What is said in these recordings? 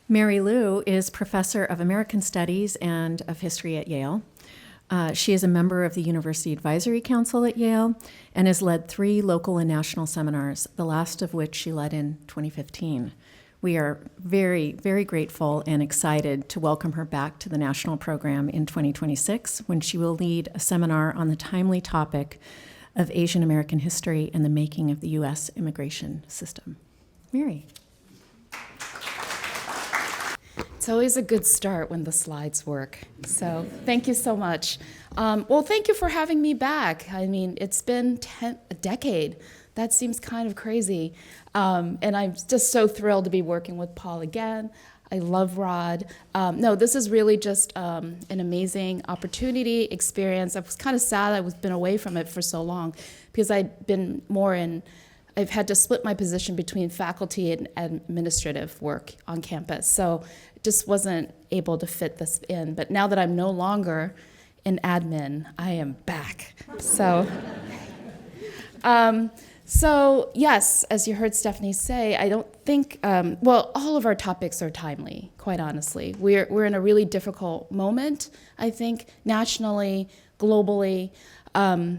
Mary Lou is professor of American Studies and of History at Yale. She is a member of the University Advisory Council at Yale and has led 3 local and national seminars, the last of which she led in 2015. We are very, very grateful and excited to welcome her back to the national program in 2026 when she will lead a seminar on the timely topic of Asian American history and the making of the U.S. immigration system. Mary. It's always a good start when the slides work. So thank you so much. Well, thank you for having me back. I mean, it's been a decade. That seems kind of crazy. And I'm just so thrilled to be working with Paul again. I love Rod. No, this is really just an amazing opportunity, experience. I was kind of sad I've been away from it for so long because I've had to split my position between faculty and administrative work on campus. So just wasn't able to fit this in. But now that I'm no longer in admin, I am back. So yes, as you heard Stephanie say, I don't think, all of our topics are timely, quite honestly. We're in a really difficult moment, I think, nationally, globally.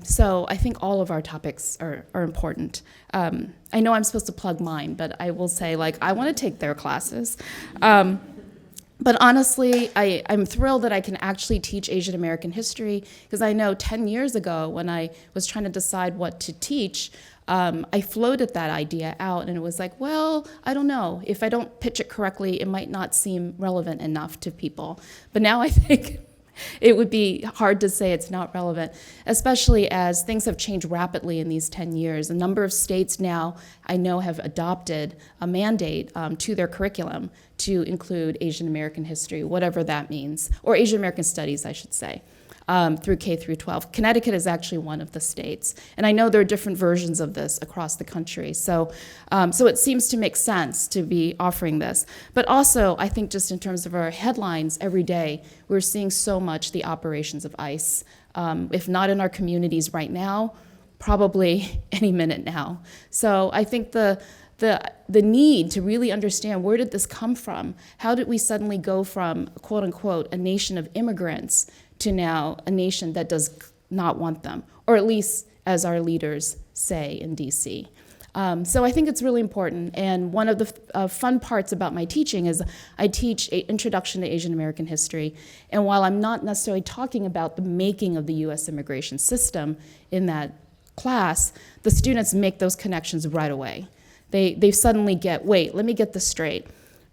So I think all of our topics are important. I know I'm supposed to plug mine, but I will say, I want to take their classes. But honestly, I'm thrilled that I can actually teach Asian American history, because I know 10 years ago when I was trying to decide what to teach, I floated that idea out, and it was like, well, I don't know. If I don't pitch it correctly, it might not seem relevant enough to people. But now I think it would be hard to say it's not relevant, especially as things have changed rapidly in these 10 years. A number of states now, I know, have adopted a mandate to their curriculum to include Asian American history, whatever that means, or Asian American studies, I should say, through K through 12. Connecticut is actually one of the states. And I know there are different versions of this across the country. So it seems to make sense to be offering this. But also, I think just in terms of our headlines every day, we're seeing so much the operations of ICE. If not in our communities right now, probably any minute now. So I think the need to really understand, where did this come from? How did we suddenly go from, quote unquote, a nation of immigrants to now a nation that does not want them, or at least as our leaders say in DC. So I think it's really important, and one of the fun parts about my teaching is I teach an introduction to Asian American history, and while I'm not necessarily talking about the making of the US immigration system in that class, the students make those connections right away. They suddenly get, wait, let me get this straight.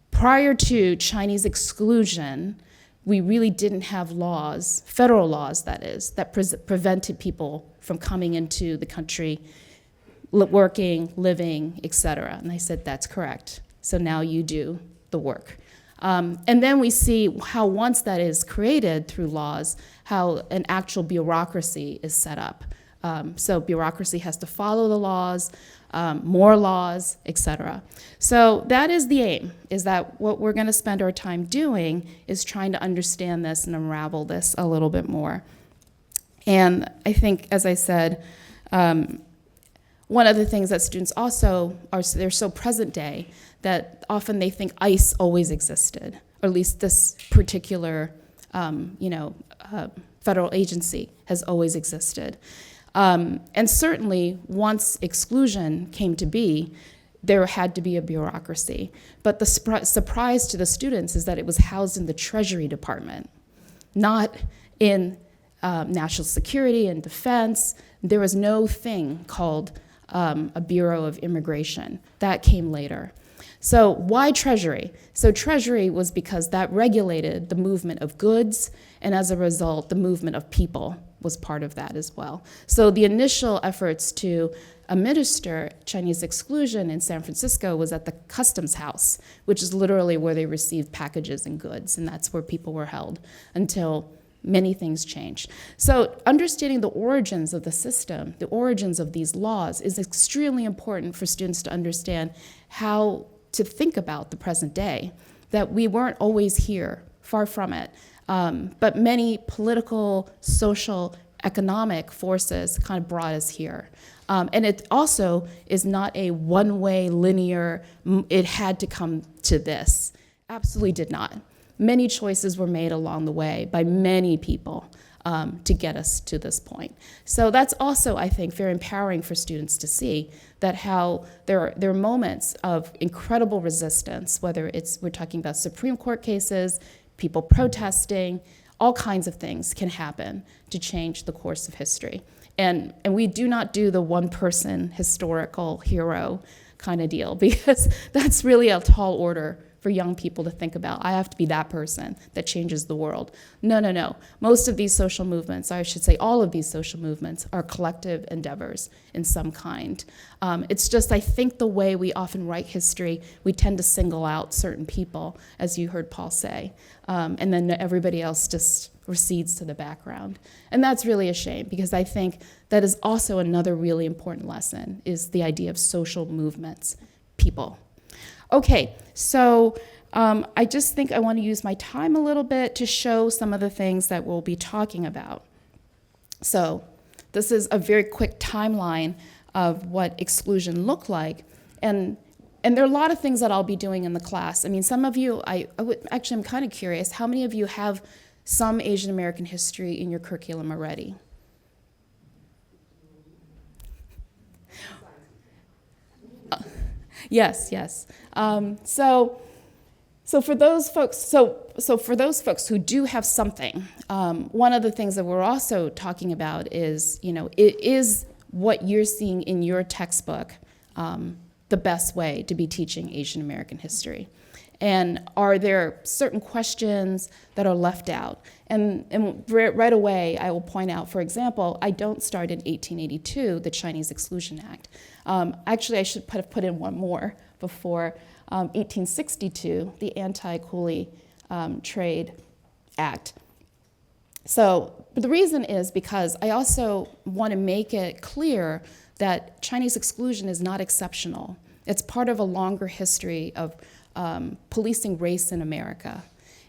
Prior to Chinese exclusion, we really didn't have laws, federal laws that is, that prevented people from coming into the country, working, living, et cetera. And I said, that's correct. So now you do the work. And then we see how once that is created through laws, how an actual bureaucracy is set up. So bureaucracy has to follow the laws, more laws, et cetera. So that is the aim, is that what we're gonna spend our time doing is trying to understand this and unravel this a little bit more. And I think, as I said, one of the things that students also are, they're so present day that often they think ICE always existed, or at least this particular federal agency has always existed. And certainly, once exclusion came to be, there had to be a bureaucracy. But the surprise to the students is that it was housed in the Treasury Department, not in national security and defense. There was no thing called a Bureau of Immigration. That came later. So why Treasury? So Treasury was because that regulated the movement of goods, and as a result, the movement of people was part of that as well. So the initial efforts to administer Chinese exclusion in San Francisco was at the Customs House, which is literally where they received packages and goods, and that's where people were held until many things changed. So understanding the origins of the system, the origins of these laws, is extremely important for students to understand how to think about the present day, that we weren't always here, far from it. But many political, social, economic forces kind of brought us here. And it also is not a one-way linear, it had to come to this. Absolutely did not. Many choices were made along the way by many people to get us to this point. So that's also, I think, very empowering for students to see that how there are moments of incredible resistance, whether we're talking about Supreme Court cases, people protesting, all kinds of things can happen to change the course of history. And we do not do the one-person historical hero kind of deal, because that's really a tall order for young people to think about. I have to be that person that changes the world. No. Most of these social movements, I should say all of these social movements, are collective endeavors in some kind. It's just, I think, the way we often write history, we tend to single out certain people, as you heard Paul say, and then everybody else just recedes to the background. And that's really a shame, because I think that is also another really important lesson, is the idea of social movements, people. Okay, so I just think I want to use my time a little bit to show some of the things that we'll be talking about. So this is a very quick timeline of what exclusion looked like. And there are a lot of things that I'll be doing in the class. I mean, some of you, actually, I'm kind of curious, how many of you have some Asian American history in your curriculum already? Yes. So for those folks who do have something, one of the things that we're also talking about is, is what you're seeing in your textbook the best way to be teaching Asian American history? And are there certain questions that are left out? And right away, I will point out, for example, I don't start in 1882, the Chinese Exclusion Act. Actually, I should have put in one more before 1862, the Anti-Coolie Trade Act. So the reason is because I also want to make it clear that Chinese exclusion is not exceptional. It's part of a longer history of policing race in America.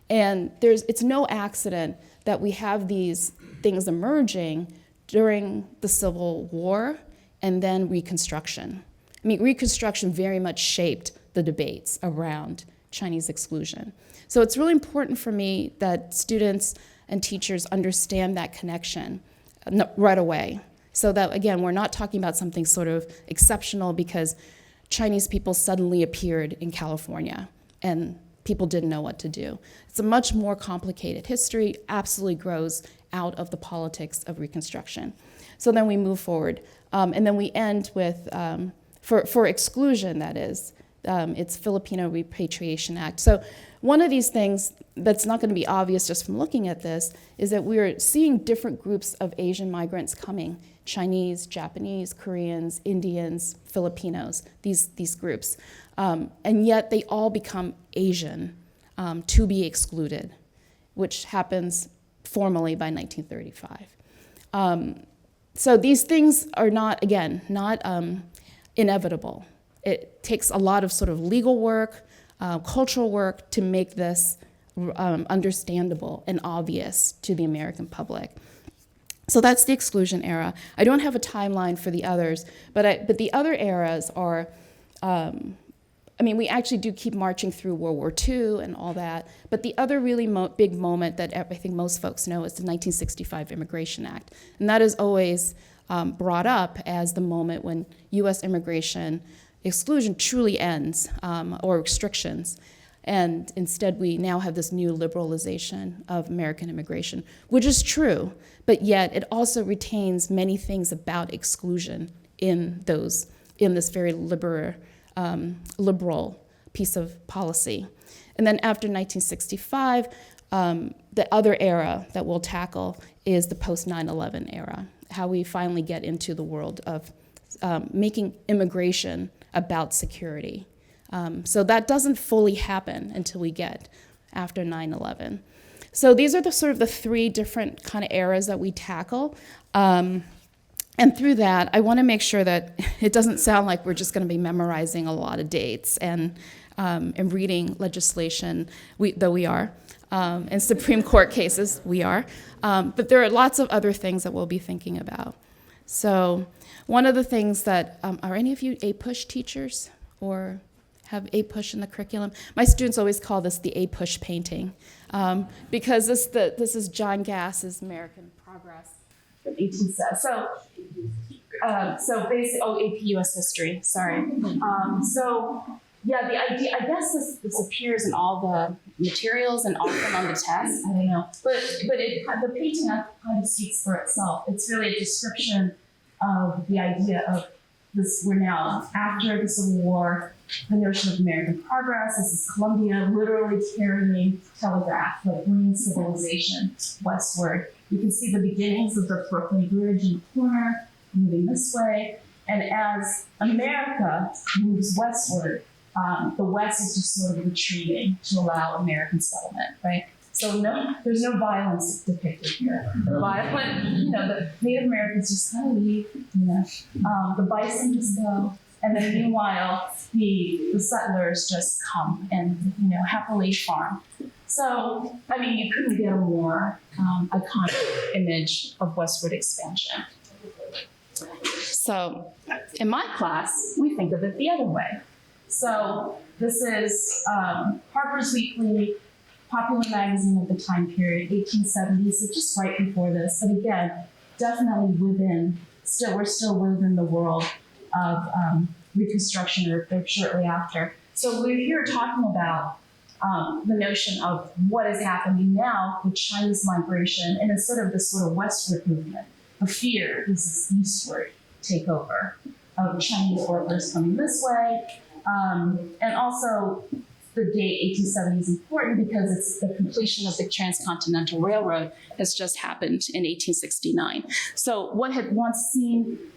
And it's no accident that we have these things emerging during the Civil War and then Reconstruction. I mean, Reconstruction very much shaped the debates around Chinese exclusion. So it's really important for me that students and teachers understand that connection right away. So that, again, we're not talking about something sort of exceptional because Chinese people suddenly appeared in California and people didn't know what to do. It's a much more complicated history, absolutely grows out of the politics of Reconstruction. So then we move forward. And then we end with, for exclusion, that is, it's Filipino Repatriation Act. So one of these things that's not going to be obvious just from looking at this is that we're seeing different groups of Asian migrants coming: Chinese, Japanese, Koreans, Indians, Filipinos, these groups. And yet they all become Asian to be excluded, which happens formally by 1935. So these things are not inevitable. It takes a lot of sort of legal work, cultural work to make this understandable and obvious to the American public. So that's the exclusion era. I don't have a timeline for the others, but the other eras are, we actually do keep marching through World War II and all that, but the other really big moment that I think most folks know is the 1965 Immigration Act. And that is always brought up as the moment when US immigration exclusion truly ends, or restrictions. And instead, we now have this new liberalization of American immigration, which is true, but yet it also retains many things about exclusion in this very liberal piece of policy. And then after 1965, the other era that we'll tackle is the post-9/11 era, how we finally get into the world of making immigration about security. So that doesn't fully happen until we get after 9/11. So these are the sort of the three different kind of eras that we tackle. And through that, I want to make sure that it doesn't sound like we're just going to be memorizing a lot of dates and reading legislation, though we are, and Supreme Court cases, we are. But there are lots of other things that we'll be thinking about. So one of the things that, are any of you APUSH teachers or have APUSH in the curriculum. My students always call this the APUSH painting, because this is John Gass's American Progress from 1870. So basically, AP US history, sorry. Yeah, the idea, I guess this appears in all the materials and often on the test, I don't know. But the painting kind of speaks for itself. It's really a description of the idea of this, we're now after the Civil War, the notion of American progress. This is Columbia literally carrying telegraph, like bringing civilization westward. You can see the beginnings of the Brooklyn Bridge in the corner, moving this way. And as America moves westward, the West is just sort of retreating to allow American settlement, right? So there's no violence depicted here. The Native Americans just kind of leave, the bison just go, and then meanwhile, the settlers just come and, happily farm. So, you couldn't get a more iconic image of westward expansion. So, in my class, we think of it the other way. So this is Harper's Weekly, popular magazine of the time period, 1870s, so just right before this. But again, definitely we're still within the world of Reconstruction or shortly after. So we're here talking about the notion of what is happening now with Chinese migration, and instead of this sort of westward movement, the fear is eastward takeover of Chinese workers coming this way. And also, the date 1870 is important because it's the completion of the Transcontinental Railroad has just happened in 1869. So what had once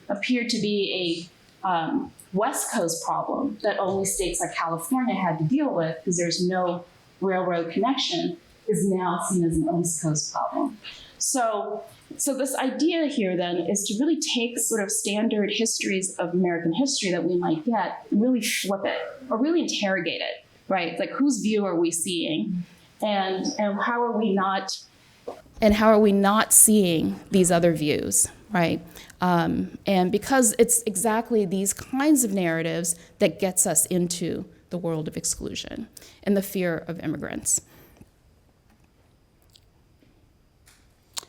appeared to be a West Coast problem that only states like California had to deal with because there's no railroad connection is now seen as an East Coast problem. So this idea here then is to really take sort of standard histories of American history that we might get and really flip it or really interrogate it, right? Like whose view are we seeing and how are we not seeing these other views, right? And because it's exactly these kinds of narratives that gets us into the world of exclusion and the fear of immigrants.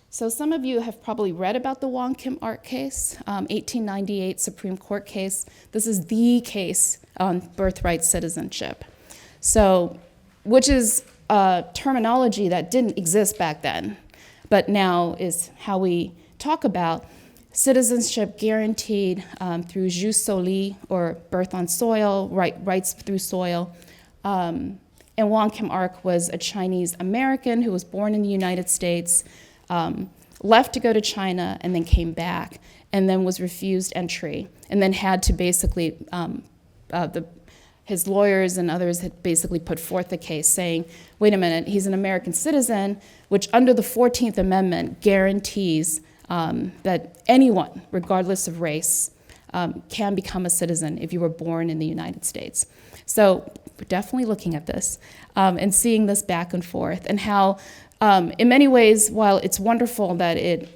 So some of you have probably read about the Wong Kim Ark case, 1898 Supreme Court case. This is the case on birthright citizenship. So, which is a terminology that didn't exist back then, but now is how we talk about citizenship guaranteed through jus soli, or birth on soil, rights through soil. And Wong Kim Ark was a Chinese American who was born in the United States, left to go to China, and then came back, and then was refused entry, and then had to basically, his lawyers and others had basically put forth a case saying, wait a minute, he's an American citizen, which under the 14th Amendment guarantees that anyone, regardless of race, can become a citizen if you were born in the United States. So we're definitely looking at this and seeing this back and forth, and how in many ways, while it's wonderful that it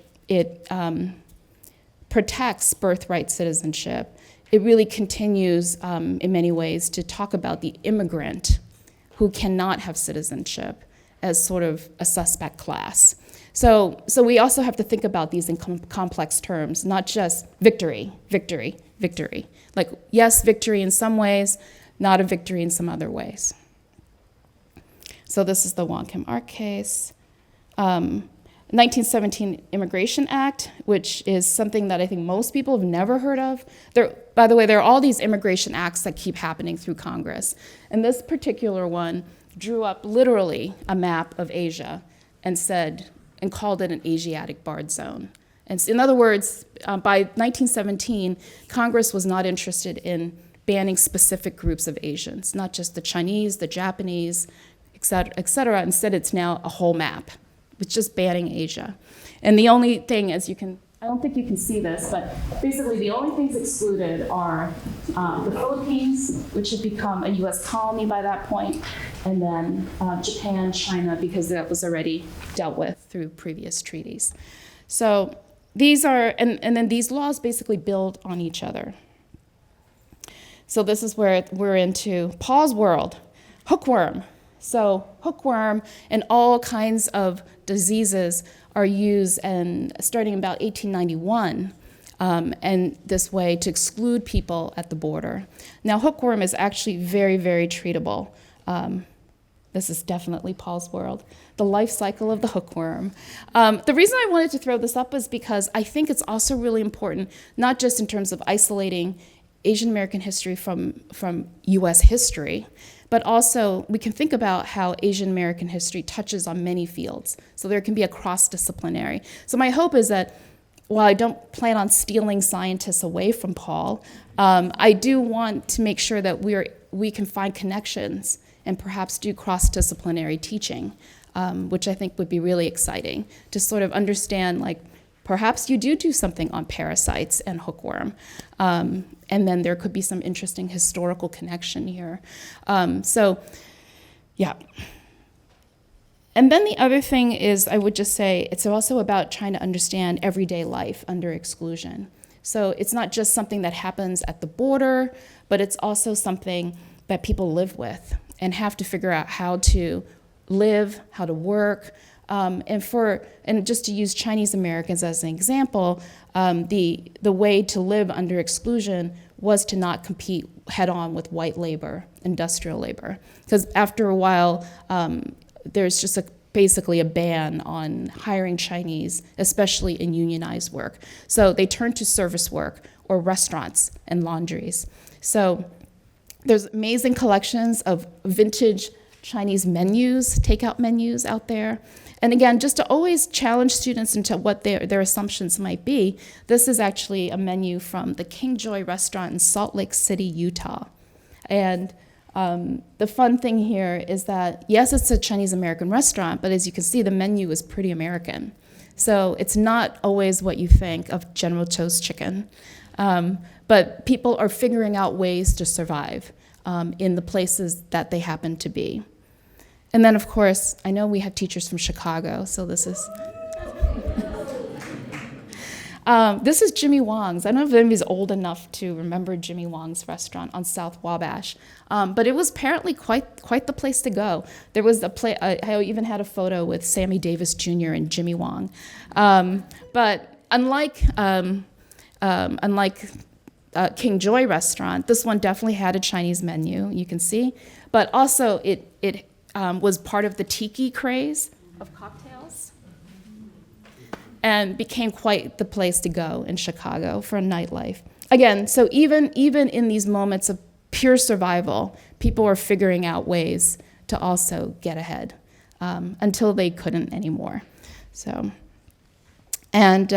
protects birthright citizenship, it really continues in many ways to talk about the immigrant who cannot have citizenship as sort of a suspect class. So we also have to think about these in complex terms, not just victory, victory, victory. Like, yes, victory in some ways, not a victory in some other ways. So this is the Wong Kim Ark case. 1917 Immigration Act, which is something that I think most people have never heard of. By the way, there are all these immigration acts that keep happening through Congress. And this particular one drew up literally a map of Asia and called it an Asiatic barred zone. And in other words, by 1917, Congress was not interested in banning specific groups of Asians, not just the Chinese, the Japanese, et cetera, et cetera. Instead, it's now a whole map. It's just banning Asia. And the only thing, I don't think you can see this, but basically the only things excluded are the Philippines, which had become a US colony by that point, and then Japan, China, because that was already dealt with through previous treaties. So these are, and then these laws basically build on each other. So this is where we're into Paul's world, hookworm. So hookworm and all kinds of diseases are used, and starting about 1891, and this way to exclude people at the border. Now, hookworm is actually very, very treatable. This is definitely Paul's world, the life cycle of the hookworm. The reason I wanted to throw this up is because I think it's also really important, not just in terms of isolating Asian American history from US history, but also we can think about how Asian American history touches on many fields. So there can be a cross-disciplinary. So my hope is that while I don't plan on stealing scientists away from Paul, I do want to make sure that we can find connections and perhaps do cross-disciplinary teaching, which I think would be really exciting to sort of understand, like, perhaps you do something on parasites and hookworm, and then there could be some interesting historical connection here. Yeah. And then the other thing is, I would just say, it's also about trying to understand everyday life under exclusion. So it's not just something that happens at the border, but it's also something that people live with and have to figure out how to live, how to work. And just to use Chinese Americans as an example, the way to live under exclusion was to not compete head-on with white labor, industrial labor. Because after a while, there's just basically a ban on hiring Chinese, especially in unionized work. So they turned to service work or restaurants and laundries. So there's amazing collections of vintage Chinese menus, takeout menus out there. And again, just to always challenge students into what their assumptions might be, this is actually a menu from the King Joy restaurant in Salt Lake City, Utah. And the fun thing here is that, yes, it's a Chinese American restaurant, but as you can see, the menu is pretty American. So it's not always what you think of General Tso's chicken. But people are figuring out ways to survive in the places that they happen to be. And then, of course, I know we have teachers from Chicago, so this is this is Jimmy Wong's. I don't know if anybody's old enough to remember Jimmy Wong's restaurant on South Wabash, but it was apparently quite the place to go. There was I even had a photo with Sammy Davis Jr. and Jimmy Wong. But unlike King Joy restaurant, this one definitely had a Chinese menu, you can see, but also it was part of the tiki craze of cocktails and became quite the place to go in Chicago for a nightlife. Again, so even in these moments of pure survival, people are figuring out ways to also get ahead until they couldn't anymore. So, and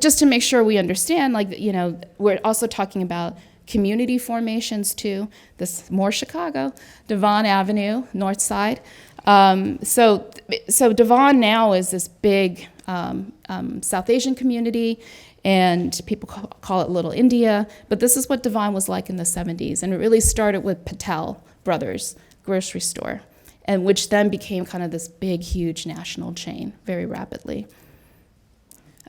just to make sure we understand, like, you know, we're also talking about community formations too. This more Chicago, Devon Avenue, North Side. So Devon now is this big South Asian community, and people call it Little India. But this is what Devon was like in the 70s, and it really started with Patel Brothers grocery store, and which then became kind of this big, huge national chain very rapidly.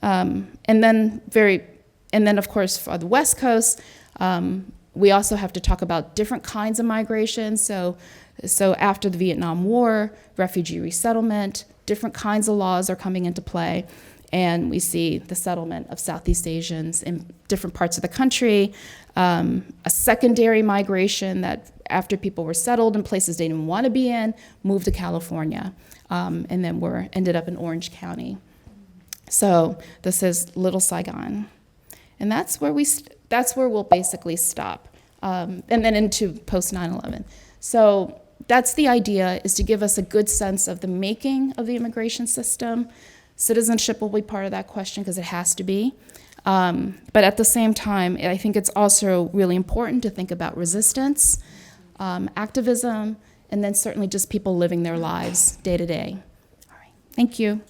And then of course for the West Coast, we also have to talk about different kinds of migration. So after the Vietnam War, refugee resettlement, different kinds of laws are coming into play, and we see the settlement of Southeast Asians in different parts of the country, a secondary migration that after people were settled in places they didn't want to be in, moved to California, and then ended up in Orange County. So this is Little Saigon, and that's where we'll basically stop, and then into post 9/11. So that's the idea, is to give us a good sense of the making of the immigration system. Citizenship will be part of that question because it has to be. But at the same time, I think it's also really important to think about resistance, activism, and then certainly just people living their lives day to day. All right, thank you.